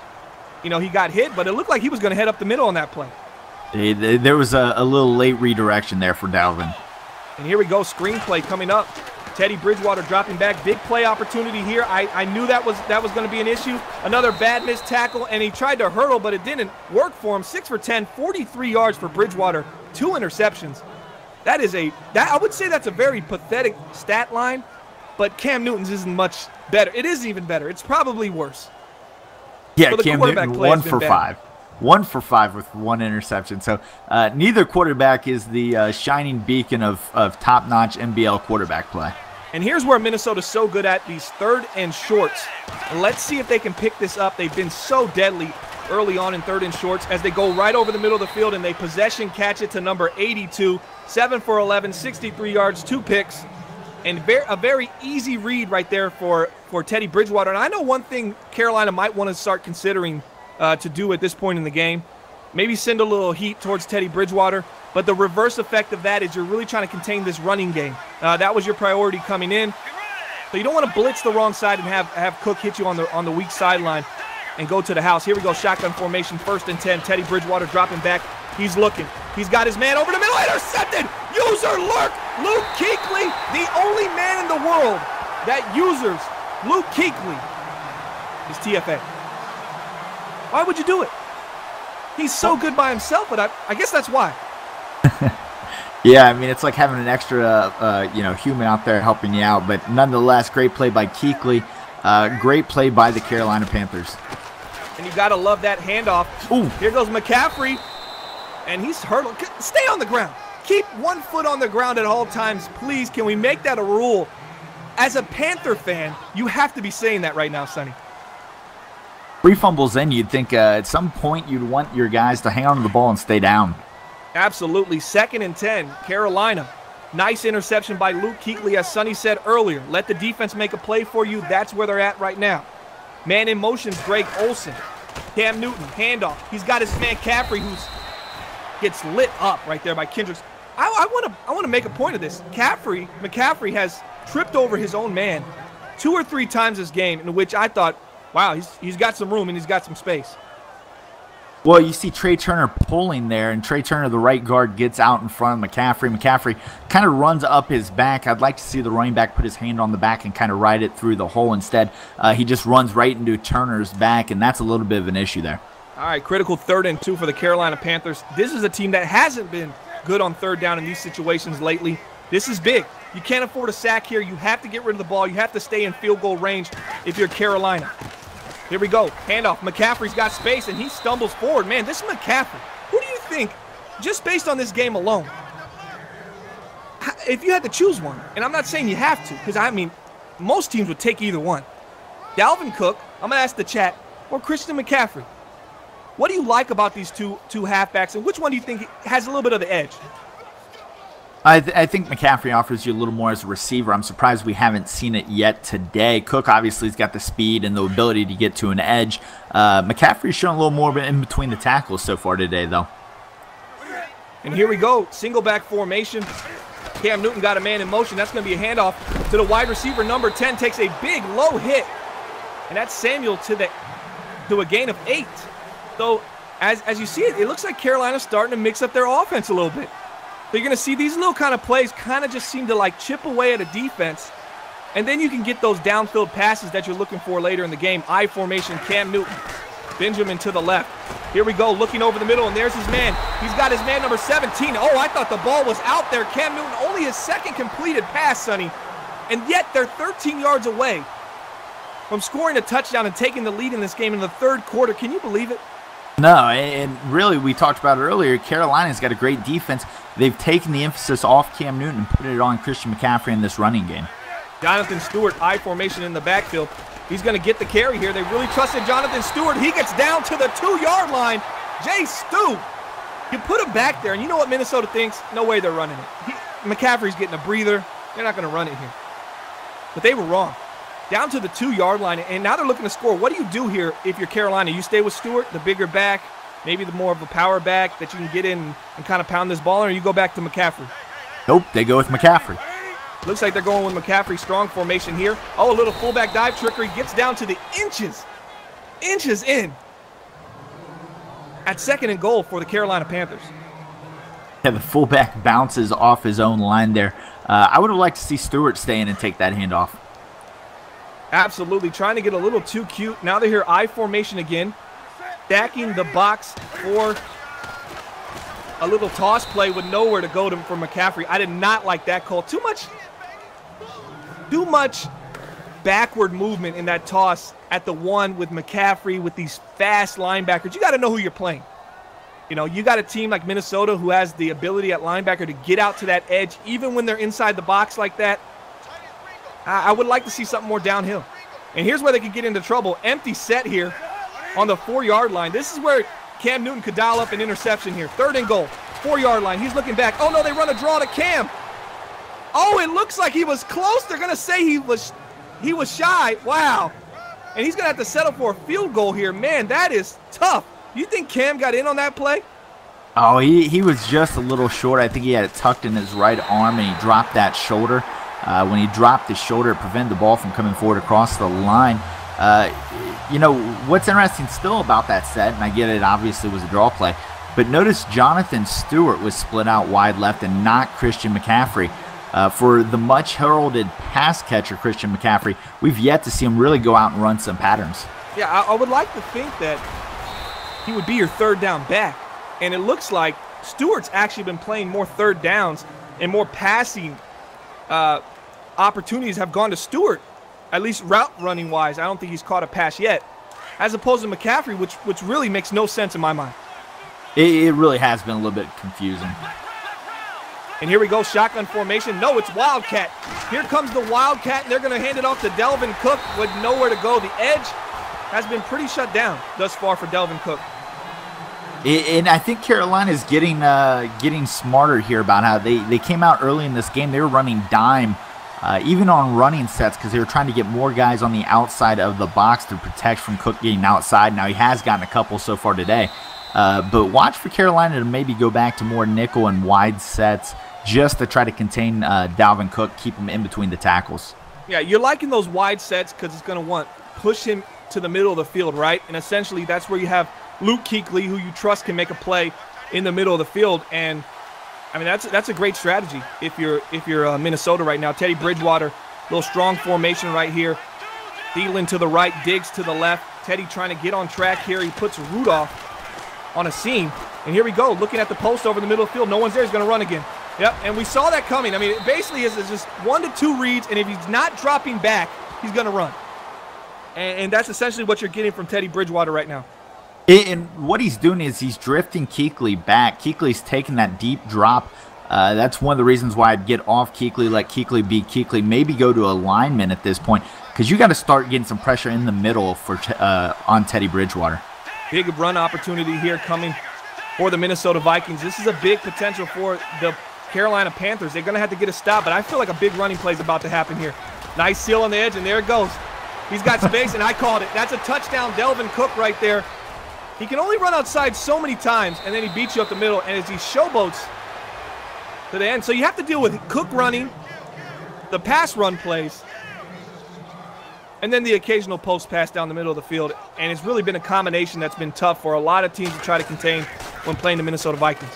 he got hit, but it looked like he was going to head up the middle on that play. There was a little late redirection there for Dalvin. And here we go, screenplay coming up. Teddy Bridgewater dropping back. Big play opportunity here. I knew that was going to be an issue. Another bad missed tackle, and he tried to hurdle, but it didn't work for him. 6 for 10, 43 yards for Bridgewater, 2 interceptions. I would say that's a very pathetic stat line, but Cam Newton's isn't much better. It is even better. It's probably worse. Yeah, so Cam Newton, 1 for 5. 1 for 5 with 1 interception. So neither quarterback is the shining beacon of top-notch NBL quarterback play. And here's where Minnesota's so good at these 3rd and shorts. Let's see if they can pick this up. They've been so deadly early on in 3rd and shorts as they go right over the middle of the field, and they possession catch it to number 82. 7 for 11, 63 yards, 2 picks. And a very easy read right there for Teddy Bridgewater. And I know one thing Carolina might want to start considering to do at this point in the game. Maybe send a little heat towards Teddy Bridgewater. But the reverse effect of that is you're really trying to contain this running game. That was your priority coming in. So you don't want to blitz the wrong side and have Cook hit you on the weak sideline and go to the house. Here we go, shotgun formation, 1st and 10. Teddy Bridgewater dropping back. He's looking. He's got his man over the middle. Intercepted! User lurk! Luke Kuechly, the only man in the world that users Luke Kuechly is TFA. Why would you do it? He's so good by himself, but I guess that's why. Yeah, I mean, it's like having an extra, human out there helping you out. But nonetheless, great play by Kuechly. Great play by the Carolina Panthers. And you got to love that handoff. Ooh. Here goes McCaffrey. And he's hurdled. Stay on the ground. Keep 1 foot on the ground at all times, please. Can we make that a rule? As a Panther fan, you have to be saying that right now, Sonny. 3 fumbles in, you'd think at some point you'd want your guys to hang on to the ball and stay down. Absolutely. 2nd and 10, Carolina. Nice interception by Luke Kuechly, as Sonny said earlier. Let the defense make a play for you. That's where they're at right now. Man in motion, Greg Olsen. Cam Newton, handoff. He's got his man Caffrey, who's gets lit up right there by Kendricks. I want to make a point of this. McCaffrey has tripped over his own man 2 or 3 times this game, in which I thought, wow, he's got some room and he's got some space. Well, you see Trey Turner pulling there, and Trey Turner, the right guard, gets out in front of McCaffrey. McCaffrey kind of runs up his back. I'd like to see the running back put his hand on the back and kind of ride it through the hole. Instead, he just runs right into Turner's back, and that's a little bit of an issue there. All right, critical 3rd and 2 for the Carolina Panthers. This is a team that hasn't been good on 3rd down in these situations lately. This is big. You can't afford a sack here. You have to get rid of the ball. You have to stay in field goal range if you're Carolina. Here we go. Handoff. McCaffrey's got space, and he stumbles forward. Man, this is McCaffrey. Who do you think, just based on this game alone, if you had to choose one, and I'm not saying you have to, because, I mean, most teams would take either one. Dalvin Cook, I'm going to ask the chat, or Christian McCaffrey. What do you like about these two halfbacks, and which one do you think has a little bit of the edge? I think McCaffrey offers you a little more as a receiver. I'm surprised we haven't seen it yet today. Cook obviously has got the speed and the ability to get to an edge. McCaffrey's shown a little more in between the tackles so far today, though. And here we go, single back formation. Cam Newton got a man in motion. That's going to be a handoff to the wide receiver. Number 10 takes a big low hit, and that's Samuel to a gain of 8. So as you see it, it looks like Carolina's starting to mix up their offense a little bit. So you're going to see these little kind of plays kind of just seem to like chip away at a defense, and then you can get those downfield passes that you're looking for later in the game. I formation, Cam Newton. Benjamin to the left. Here we go, looking over the middle, and there's his man. He's got his man number 17. Oh, I thought the ball was out there. Cam Newton, only his 2nd completed pass, Sonny, and yet they're 13 yards away from scoring a touchdown and taking the lead in this game in the 3rd quarter. Can you believe it? No, and really, we talked about it earlier, Carolina's got a great defense. They've taken the emphasis off Cam Newton and put it on Christian McCaffrey in this running game. Jonathan Stewart, I formation in the backfield. He's going to get the carry here. They really trusted Jonathan Stewart. He gets down to the 2-yard line. Jay Stu, you put him back there, and you know what Minnesota thinks? No way they're running it. McCaffrey's getting a breather. They're not going to run it here. But they were wrong. Down to the 2-yard line, and now they're looking to score. What do you do here if you're Carolina? You stay with Stewart, the bigger back, maybe the more of a power back that you can get in and kind of pound this ball, or you go back to McCaffrey? Nope, they go with McCaffrey. Looks like they're going with McCaffrey. Strong formation here. Oh, a little fullback dive trickery. Gets down to the inches in. At 2nd and goal for the Carolina Panthers. Yeah, the fullback bounces off his own line there. I would have liked to see Stewart stay in and take that handoff. Absolutely, trying to get a little too cute. Now they're here, I formation again. Stacking the box for a little toss play with nowhere to go for McCaffrey. I did not like that call. Too much backward movement in that toss at the 1 with McCaffrey with these fast linebackers. You got to know who you're playing. You know, you got a team like Minnesota who has the ability at linebacker to get out to that edge even when they're inside the box like that. I would like to see something more downhill. And here's where they could get into trouble. Empty set here on the 4-yard line. This is where Cam Newton could dial up an interception here. 3rd and goal, 4-yard line. He's looking back. Oh, no, they run a draw to Cam. Oh, it looks like he was close. They're going to say he was shy. Wow. And he's going to have to settle for a field goal here. Man, that is tough. You think Cam got in on that play? Oh, he was just a little short. I think he had it tucked in his right arm, and he dropped that shoulder. When he dropped his shoulder, it prevented the ball from coming forward across the line. You know, what's interesting still about that set, and I get it, obviously was a draw play, but notice Jonathan Stewart was split out wide left and not Christian McCaffrey. For the much heralded pass catcher, Christian McCaffrey, we've yet to see him really go out and run some patterns. Yeah, I would like to think that he would be your 3rd down back, and it looks like Stewart's actually been playing more third downs and more passing opportunities have gone to Stewart, at least route running wise. I don't think he's caught a pass yet, as opposed to McCaffrey, which really makes no sense in my mind. It really has been a little bit confusing. And here we go, shotgun formation. No, it's Wildcat. Here comes the Wildcat, and they're going to hand it off to Delvin Cook with nowhere to go. The edge has been pretty shut down thus far for Delvin Cook. And I think Carolina is getting smarter here about how they came out early in this game. They were running dime, even on running sets, because they were trying to get more guys on the outside of the box to protect from Cook getting outside. Now, he has gotten a couple so far today. But watch for Carolina to maybe go back to more nickel and wide sets just to try to contain Dalvin Cook, keep him in between the tackles. Yeah, you're liking those wide sets because it's going to push him to the middle of the field, right? And essentially that's where you have Luke Kuechly, who you trust can make a play in the middle of the field. And I mean, that's a great strategy if you're Minnesota right now. Teddy Bridgewater, little strong formation right here. Thielen to the right, Diggs to the left. Teddy trying to get on track here. He puts Rudolph on a seam. And here we go, looking at the post over the middle of the field. No one's there. He's going to run again. Yep, and we saw that coming. I mean, it basically is just 1 to 2 reads, and if he's not dropping back, he's going to run. And that's essentially what you're getting from Teddy Bridgewater right now. And what he's doing is he's drifting Kuechly back. Kuechly's taking that deep drop. That's one of the reasons why I'd get off Kuechly, let Kuechly be Kuechly, maybe go to alignment at this point, because you got to start getting some pressure in the middle for on Teddy Bridgewater. Big run opportunity here coming for the Minnesota Vikings. This is a big potential for the Carolina Panthers. They're going to have to get a stop, but I feel like a big running play is about to happen here. Nice seal on the edge, and there it goes. He's got space, and I called it. That's a touchdown, Delvin Cook right there. He can only run outside so many times, and then he beats you up the middle, and as he showboats to the end. So you have to deal with Cook running, the pass run plays, and then the occasional post pass down the middle of the field. And it's really been a combination that's been tough for a lot of teams to try to contain when playing the Minnesota Vikings.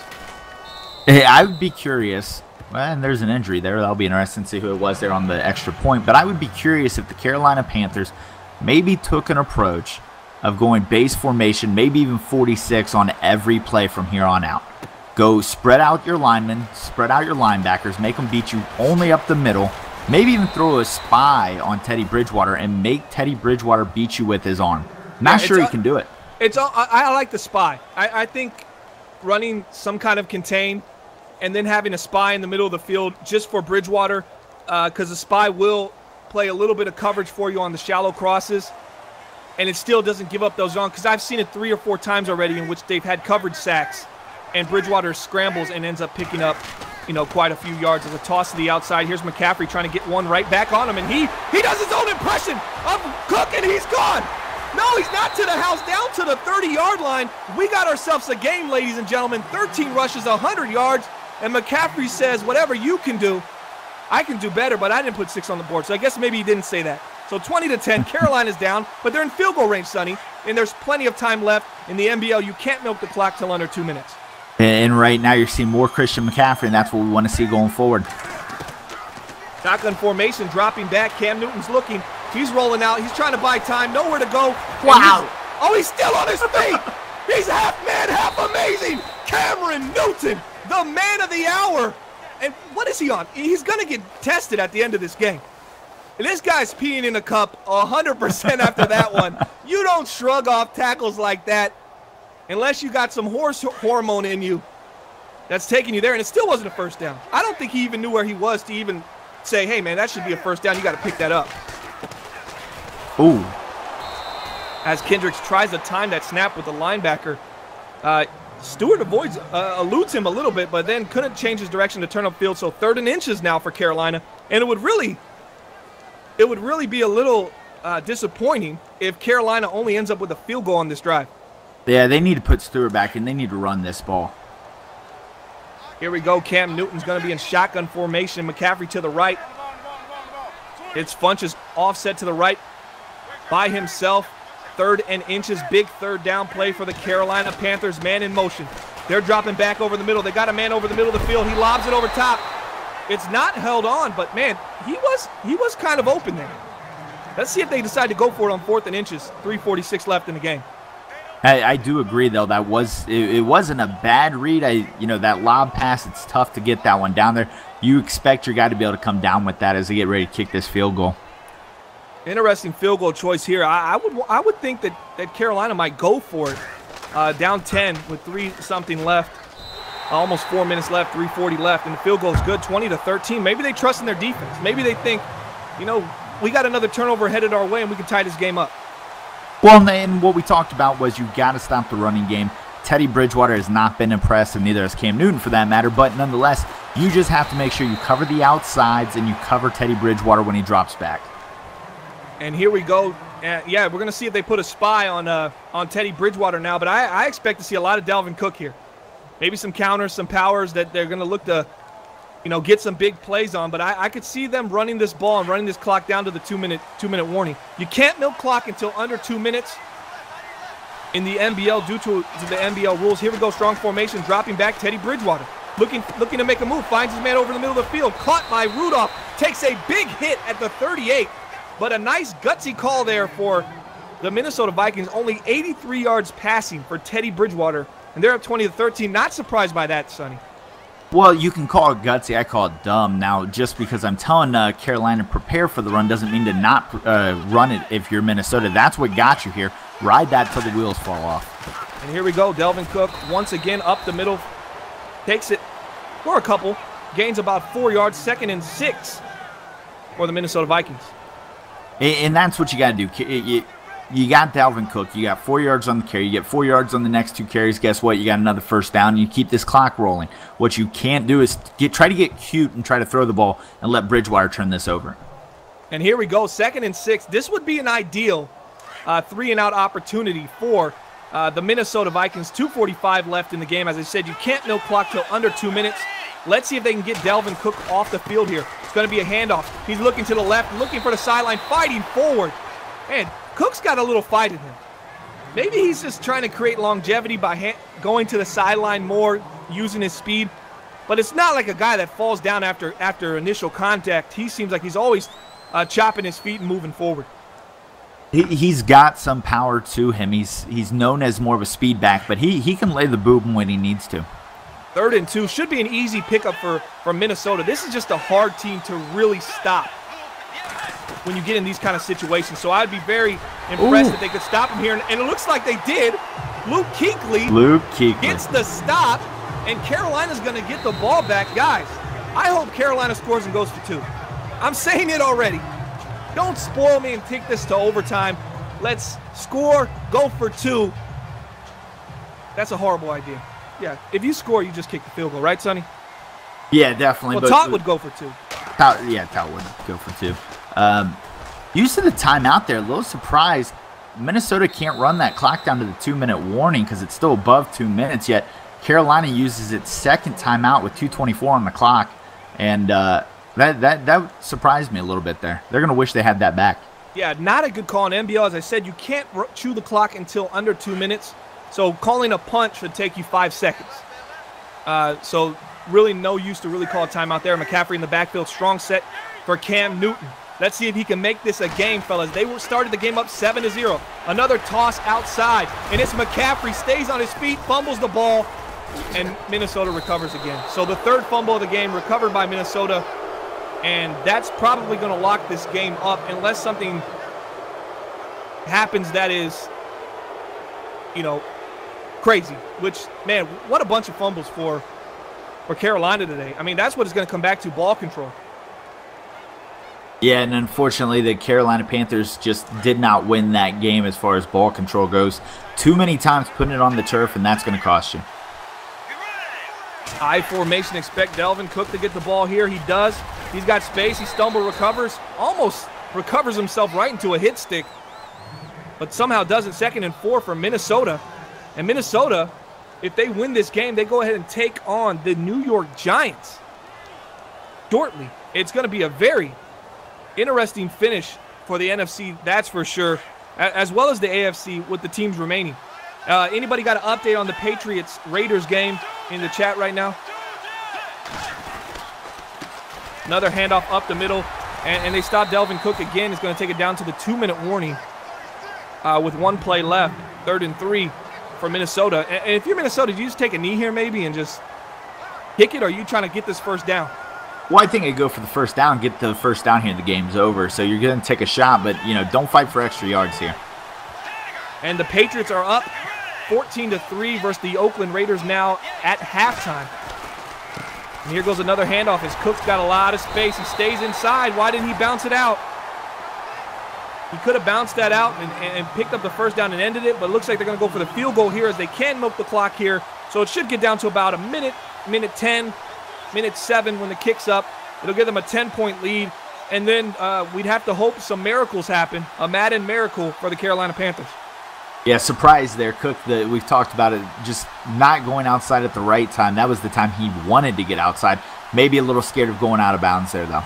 Hey, I would be curious. Well, and there's an injury there. That'll be interesting to see who it was there on the extra point. But I would be curious if the Carolina Panthers maybe took an approach of going base formation, maybe even 46 on every play from here on out. Go spread out your linemen, spread out your linebackers, make them beat you only up the middle. Maybe even throw a spy on Teddy Bridgewater and make Teddy Bridgewater beat you with his arm. Not sure he can do it. I like the spy. I think running some kind of contain and then having a spy in the middle of the field just for Bridgewater, because the spy will play a little bit of coverage for you on the shallow crosses, and it still doesn't give up those on, because I've seen it 3 or 4 times already in which they've had coverage sacks, and Bridgewater scrambles and ends up picking up, quite a few yards. As a toss to the outside. Here's McCaffrey trying to get one right back on him, and he does his own impression of Cook, and he's gone. No, he's not to the house, down to the 30-yard line. We got ourselves a game, ladies and gentlemen. 13 rushes, 100 yards, and McCaffrey says, whatever you can do, I can do better, but I didn't put 6 on the board. So I guess maybe he didn't say that. So 20-10, Carolina's down, but they're in field goal range, Sonny, and there's plenty of time left. In the NBL, you can't milk the clock till under 2 minutes. And right now you're seeing more Christian McCaffrey, and that's what we want to see going forward. Shotgun formation, dropping back. Cam Newton's looking. He's rolling out. He's trying to buy time. Nowhere to go. Wow. He's still on his feet. He's half man, half amazing. Cameron Newton, the man of the hour. And what is he on? He's going to get tested at the end of this game. And this guy's peeing in a cup 100% after that one. You don't shrug off tackles like that unless you got some horse hormone in you that's taking you there. And it still wasn't a first down. I don't think he even knew where he was to even say, hey, man, that should be a first down. You got to pick that up. Ooh. As Kendricks tries to time that snap with the linebacker, Stewart eludes him a little bit, but then couldn't change his direction to turn upfield. So 3rd and inches now for Carolina. And it would really be a little disappointing if Carolina only ends up with a field goal on this drive. Yeah, they need to put Stewart back in. They need to run this ball. Here we go. Cam Newton's going to be in shotgun formation. McCaffrey to the right. It's Funchess offset to the right by himself. 3rd and inches. Big 3rd down play for the Carolina Panthers. Man in motion. They're dropping back over the middle. They got a man over the middle of the field. He lobs it over top. It's not held on, but man, he was kind of open there. Let's see if they decide to go for it on 4th and inches. 3:46 left in the game. I do agree, though. That it wasn't a bad read. That lob pass, it's tough to get that one down there. You expect your guy to be able to come down with that as they get ready to kick this field goal. Interesting field goal choice here. I would think that Carolina might go for it. Down 10 with 3-something left. Almost 4 minutes left, 3:40 left, and the field goal is good, 20-13. Maybe they trust in their defense. Maybe they think, we got another turnover headed our way and we can tie this game up. Well, and what we talked about was you got to stop the running game. Teddy Bridgewater has not been impressed, and neither has Cam Newton for that matter, but nonetheless, you just have to make sure you cover the outsides and you cover Teddy Bridgewater when he drops back. And here we go. Yeah, we're going to see if they put a spy on Teddy Bridgewater now, but I expect to see a lot of Dalvin Cook here. Maybe some counters, some powers that they're going to look to, get some big plays on. But I could see them running this ball and running this clock down to the two-minute warning. You can't milk clock until under 2 minutes in the NBL due to the NBL rules. Here we go, strong formation, dropping back. Teddy Bridgewater looking to make a move, finds his man over the middle of the field, caught by Rudolph, takes a big hit at the 38. But a nice gutsy call there for the Minnesota Vikings. Only 83 yards passing for Teddy Bridgewater, and they're up 20-13. Not surprised by that, Sonny. Well, you can call it gutsy. I call it dumb. Now, just because I'm telling Carolina to prepare for the run doesn't mean to not run it if you're Minnesota. That's what got you here. Ride that till the wheels fall off. And here we go. Dalvin Cook once again up the middle. Takes it for a couple. Gains about 4 yards. 2nd and 6 for the Minnesota Vikings. And that's what you got to do. You got Dalvin Cook. You got 4 yards on the carry. You get 4 yards on the next 2 carries. Guess what? You got another first down, and you keep this clock rolling. What you can't do is try to get cute and try to throw the ball and let Bridgewater turn this over. And here we go, 2nd and 6. This would be an ideal 3-and-out opportunity for the Minnesota Vikings. 2:45 left in the game. As I said, you can't milk clock till under 2 minutes. Let's see if they can get Dalvin Cook off the field here. It's going to be a handoff. He's looking to the left, looking for the sideline, fighting forward. Man, Cook's got a little fight in him. Maybe he's just trying to create longevity by going to the sideline more, using his speed. But it's not like a guy that falls down after initial contact. He seems like he's always chopping his feet and moving forward. He's got some power to him. He's known as more of a speed back, but he can lay the boom when he needs to. 3rd and 2 should be an easy pickup for Minnesota. This is just a hard team to really stop when you get in these kind of situations. So I'd be very impressed if they could stop him here. And it looks like they did. Luke Kuechly gets the stop, and Carolina's going to get the ball back. Guys, I hope Carolina scores and goes for 2. I'm saying it already. Don't spoil me and take this to overtime. Let's score, go for 2. That's a horrible idea. Yeah, if you score, you just kick the field goal, right, Sonny? Yeah, definitely. Well, Todd would go for 2. Todd would go for 2. Use of the timeout there, a little surprised. Minnesota can't run that clock down to the 2-minute warning because it's still above 2 minutes, yet Carolina uses its 2nd timeout with 2:24 on the clock, and that surprised me a little bit there. They're going to wish they had that back. Yeah, not a good call in NBL. As I said, you can't chew the clock until under 2 minutes, so calling a punt should take you 5 seconds. So really no use to really call a timeout there. McCaffrey in the backfield, strong set for Cam Newton. Let's see if he can make this a game, fellas. They started the game up 7-0. Another toss outside, and it's McCaffrey, stays on his feet, fumbles the ball, and Minnesota recovers again. So the 3rd fumble of the game recovered by Minnesota, and that's probably going to lock this game up unless something happens that is, crazy. Which, man, what a bunch of fumbles for Carolina today. I mean, that's what it's going to come back to, ball control. Yeah, and unfortunately, the Carolina Panthers just did not win that game as far as ball control goes. Too many times putting it on the turf, and that's going to cost you. I formation, expect Dalvin Cook to get the ball here. He does. He's got space. He recovers, almost recovers himself right into a hit stick, but somehow doesn't. 2nd and 4 for Minnesota. And Minnesota, if they win this game, they go ahead and take on the New York Giants shortly. It's going to be a very interesting finish for the NFC, that's for sure, as well as the AFC with the teams remaining. Anybody got an update on the Patriots-Raiders game in the chat right now? Another handoff up the middle, and they stop Dalvin Cook again. Is going to take it down to the 2-minute warning with 1 play left. 3rd and 3. for Minnesota. And if you're Minnesota, do you just take a knee here maybe and just kick it, or are you trying to get this first down? Well, I think I'd go for the first down, get the first down here, the game's over. So you're going to take a shot, but, don't fight for extra yards here. And the Patriots are up 14-3 versus the Oakland Raiders now at halftime. And here goes another handoff as Cook's got a lot of space. He stays inside. Why didn't he bounce it out? He could have bounced that out and picked up the first down and ended it, but it looks like they're going to go for the field goal here as they can milk the clock here. So it should get down to about a minute, minute 10, minute 7 when the kick's up. It'll give them a 10-point lead, and then we'd have to hope some miracles happen, a Madden miracle for the Carolina Panthers. Yeah, surprise there, Cook. We've talked about it, just not going outside at the right time. That was the time he wanted to get outside. Maybe a little scared of going out of bounds there, though.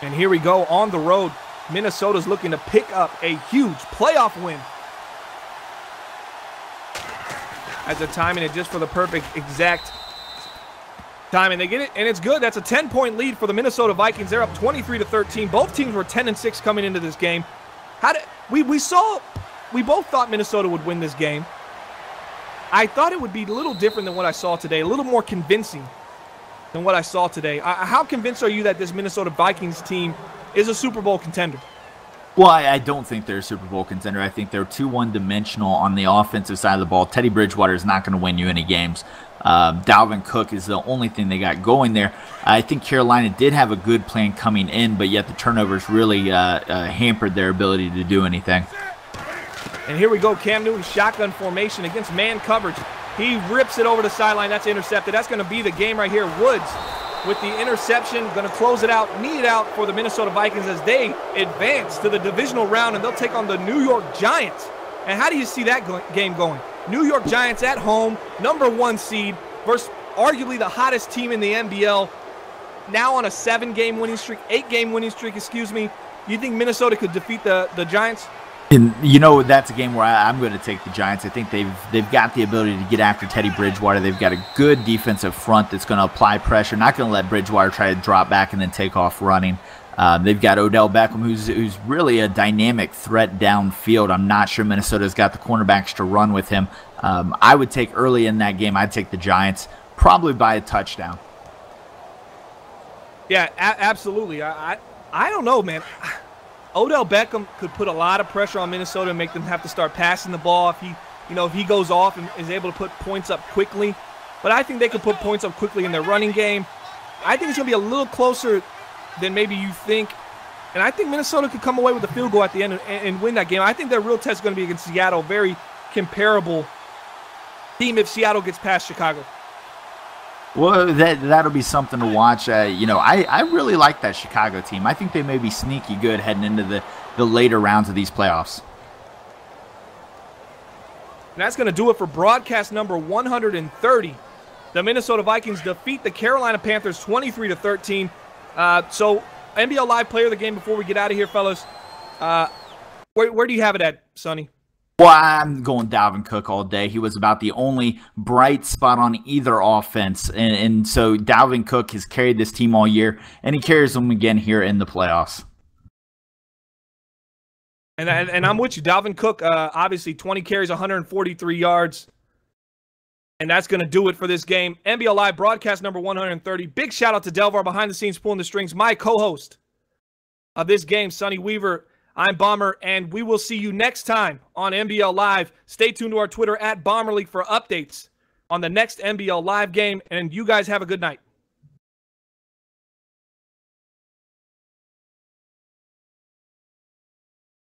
And here we go on the road. Minnesota's looking to pick up a huge playoff win. As they're timing it just for the perfect exact time, and they get it, and it's good. That's a 10-point lead for the Minnesota Vikings. They're up 23-13. Both teams were 10-6 coming into this game. We both thought Minnesota would win this game. I thought it would be a little different than what I saw today, a little more convincing than what I saw today. How convinced are you that this Minnesota Vikings team is a Super Bowl contender? Well, I don't think they're a Super Bowl contender. I think they're too one-dimensional on the offensive side of the ball. Teddy Bridgewater is not going to win you any games. Dalvin Cook is the only thing they got going there. I think Carolina did have a good plan coming in, but yet the turnovers really hampered their ability to do anything. And here we go, Cam Newton shotgun formation against man coverage. He rips it over the sideline. That's intercepted. That's going to be the game right here. Woods with the interception, going to close it out, knee it out for the Minnesota Vikings as they advance to the divisional round, and they'll take on the New York Giants. And how do you see that game going? New York Giants at home, #1 seed versus arguably the hottest team in the NBL, now on a 7-game winning streak, 8-game winning streak, excuse me. You think Minnesota could defeat the Giants? And that's a game where I'm going to take the Giants. I think they've got the ability to get after Teddy Bridgewater. They've got a good defensive front that's going to apply pressure, not going to let Bridgewater try to drop back and then take off running. They've got Odell Beckham, who's really a dynamic threat downfield. I'm not sure Minnesota's got the cornerbacks to run with him. I would take early in that game, I'd take the Giants, probably by a touchdown. Yeah, absolutely. I don't know, man. Odell Beckham could put a lot of pressure on Minnesota and make them have to start passing the ball if he goes off and is able to put points up quickly. But I think they could put points up quickly in their running game. I think it's going to be a little closer than maybe you think. And I think Minnesota could come away with a field goal at the end and win that game. I think their real test is going to be against Seattle. Very comparable team if Seattle gets past Chicago. Well, that'll be something to watch. I really like that Chicago team. I think they may be sneaky good heading into the later rounds of these playoffs. And that's going to do it for broadcast number 130. The Minnesota Vikings defeat the Carolina Panthers 23-13. So, NBL Live Player of the Game before we get out of here, fellas. Where do you have it at, Sonny? Well, I'm going Dalvin Cook all day. He was about the only bright spot on either offense. And so Dalvin Cook has carried this team all year, and he carries them again here in the playoffs. And I'm with you. Dalvin Cook, obviously 20 carries, 143 yards. And that's going to do it for this game. NBL Live broadcast number 130. Big shout out to Delvar behind the scenes pulling the strings. My co-host of this game, Sonny Weaver. I'm Bomber, and we will see you next time on NBL Live. Stay tuned to our Twitter at Bomber League for updates on the next NBL Live game, and you guys have a good night.